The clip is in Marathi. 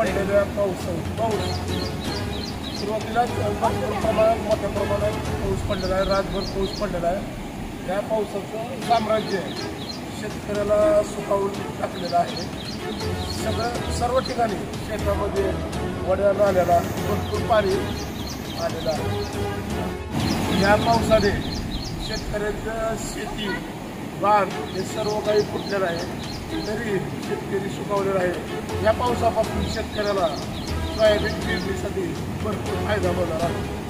पडलेल्या पाऊस सुरुवातीलाच भरपूर प्रमाणात मोठ्या प्रमाणात पाऊस पडलेला आहे, रातभर पाऊस पडलेला आहे. या पावसाचं साम्राज्य शेतकऱ्याला सुकावून टाकलेलं आहे. सर्व ठिकाणी शेतामध्ये वड्या नाल्याला भरपूर पाणी आलेलं आहे. या पावसाने शेतकऱ्यांचं शेती बाग हे सर्व काही फुटलेलं आहे. तरी शेतकरी सुकावलेला आहे. या पावसापासून शेतकऱ्याला सोयाबीन पेरणीसाठी भरपूर फायदा होणार आहे.